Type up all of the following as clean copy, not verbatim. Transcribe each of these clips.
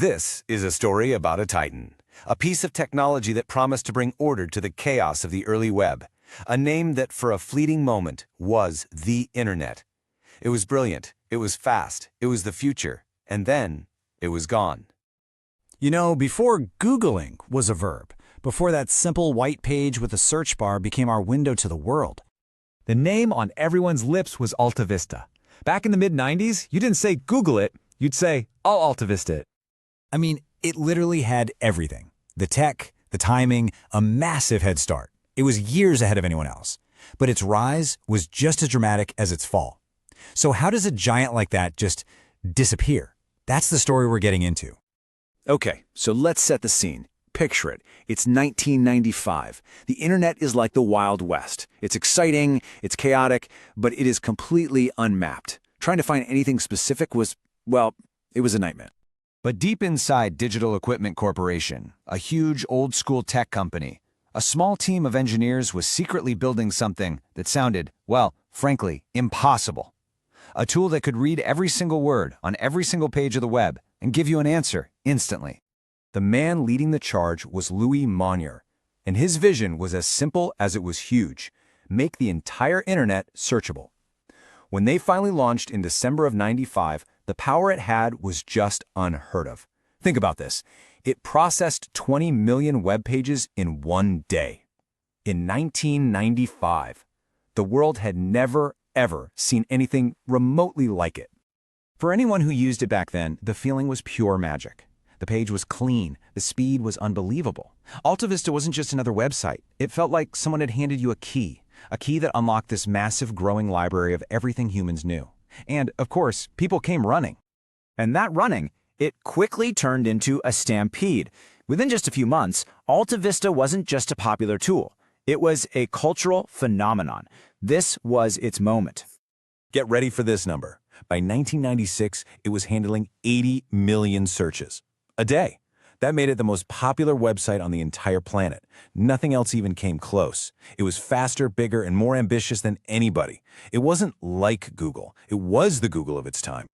This is a story about a titan, a piece of technology that promised to bring order to the chaos of the early web, a name that for a fleeting moment was the internet. It was brilliant, it was fast, it was the future, and then it was gone. You know, before Googling was a verb, before that simple white page with a search bar became our window to the world, the name on everyone's lips was AltaVista. Back in the mid-90s, you didn't say Google it, you'd say, I'll AltaVista it. I mean, it literally had everything. The tech, the timing, a massive head start. It was years ahead of anyone else. But its rise was just as dramatic as its fall. So how does a giant like that just disappear? That's the story we're getting into. Okay, so let's set the scene. Picture it. It's 1995. The internet is like the Wild West. It's exciting, it's chaotic, but it is completely unmapped. Trying to find anything specific was, well, it was a nightmare. But deep inside Digital Equipment Corporation, a huge old-school tech company, a small team of engineers was secretly building something that sounded, well, frankly, impossible. A tool that could read every single word on every single page of the web and give you an answer instantly. The man leading the charge was Louis Monnier, and his vision was as simple as it was huge: make the entire internet searchable. When they finally launched in December of '95, the power it had was just unheard of. Think about this. It processed 20 million web pages in one day. In 1995, the world had never, ever seen anything remotely like it. For anyone who used it back then, the feeling was pure magic. The page was clean. The speed was unbelievable. AltaVista wasn't just another website. It felt like someone had handed you a key that unlocked this massive growing library of everything humans knew. And, of course, people came running. And that running, it quickly turned into a stampede. Within just a few months, AltaVista wasn't just a popular tool. It was a cultural phenomenon. This was its moment. Get ready for this number. By 1996, it was handling 80 million searches a day. That made it the most popular website on the entire planet. Nothing else even came close. It was faster, bigger, and more ambitious than anybody. It wasn't like Google. It was the Google of its time.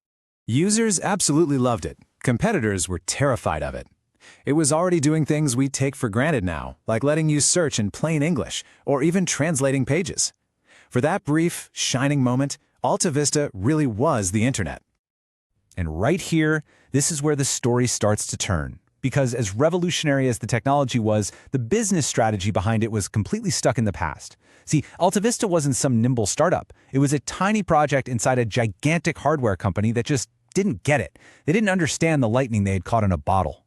Users absolutely loved it. Competitors were terrified of it. It was already doing things we take for granted now, like letting you search in plain English, or even translating pages. For that brief, shining moment, AltaVista really was the internet. And right here, this is where the story starts to turn. Because as revolutionary as the technology was, the business strategy behind it was completely stuck in the past. See, AltaVista wasn't some nimble startup. It was a tiny project inside a gigantic hardware company that just didn't get it. They didn't understand the lightning they had caught in a bottle.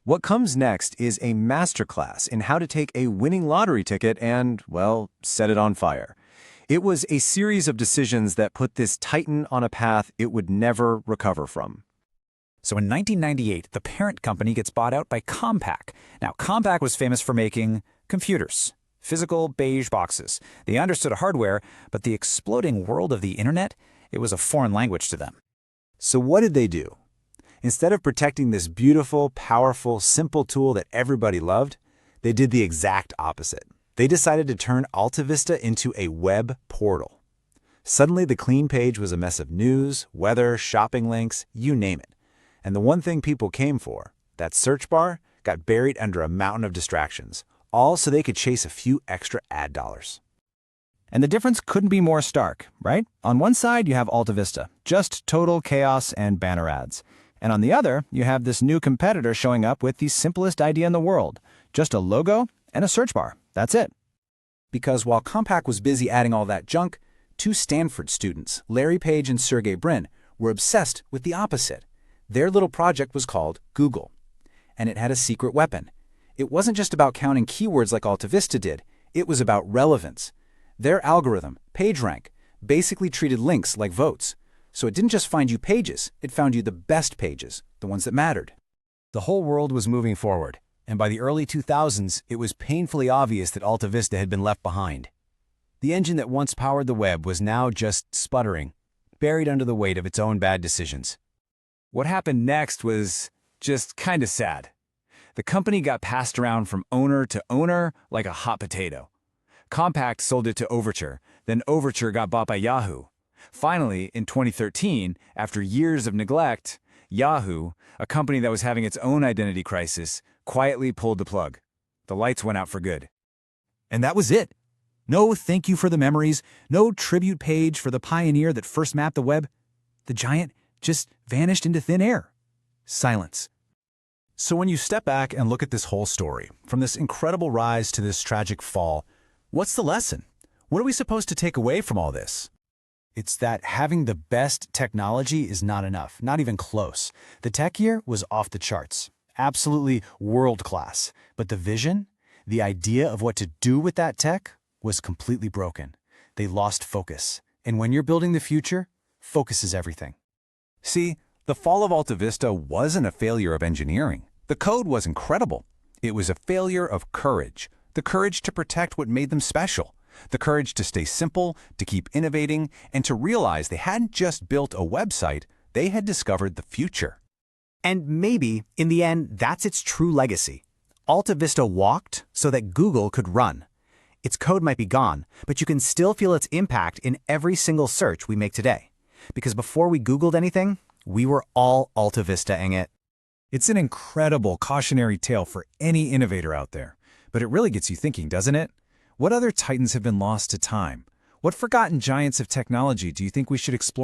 What comes next is a masterclass in how to take a winning lottery ticket and, well, set it on fire. It was a series of decisions that put this titan on a path it would never recover from. So in 1998, the parent company gets bought out by Compaq. Now, Compaq was famous for making computers, physical beige boxes. They understood hardware, but the exploding world of the internet, it was a foreign language to them. So what did they do? Instead of protecting this beautiful, powerful, simple tool that everybody loved, they did the exact opposite. They decided to turn AltaVista into a web portal. Suddenly, the clean page was a mess of news, weather, shopping links, you name it. And the one thing people came for, that search bar, got buried under a mountain of distractions, all so they could chase a few extra ad dollars. And the difference couldn't be more stark, right? On one side, you have AltaVista, just total chaos and banner ads. And on the other, you have this new competitor showing up with the simplest idea in the world, just a logo and a search bar. That's it. Because while Compaq was busy adding all that junk, two Stanford students, Larry Page and Sergey Brin, were obsessed with the opposite. Their little project was called Google, and it had a secret weapon. It wasn't just about counting keywords like AltaVista did. It was about relevance. Their algorithm, PageRank, basically treated links like votes. So it didn't just find you pages, it found you the best pages, the ones that mattered. The whole world was moving forward, and by the early 2000s, it was painfully obvious that AltaVista had been left behind. The engine that once powered the web was now just sputtering, buried under the weight of its own bad decisions. What happened next was just kind of sad. The company got passed around from owner to owner like a hot potato. Compaq sold it to Overture, then Overture got bought by Yahoo. Finally, in 2013, after years of neglect, Yahoo, a company that was having its own identity crisis, quietly pulled the plug. The lights went out for good. And that was it. No thank you for the memories, no tribute page for the pioneer that first mapped the web. The giant just vanished into thin air. Silence. So when you step back and look at this whole story, from this incredible rise to this tragic fall, what's the lesson? What are we supposed to take away from all this? It's that having the best technology is not enough, not even close. The tech year was off the charts, absolutely world-class. But the vision, the idea of what to do with that tech, was completely broken. They lost focus. And when you're building the future, focus is everything. See, the fall of AltaVista wasn't a failure of engineering. The code was incredible. It was a failure of courage. The courage to protect what made them special. The courage to stay simple, to keep innovating, and to realize they hadn't just built a website, they had discovered the future. And maybe, in the end, that's its true legacy. AltaVista walked so that Google could run. Its code might be gone, but you can still feel its impact in every single search we make today. Because before we Googled anything, we were all AltaVista-ing it. It's an incredible cautionary tale for any innovator out there. But it really gets you thinking, doesn't it? What other titans have been lost to time? What forgotten giants of technology do you think we should explore?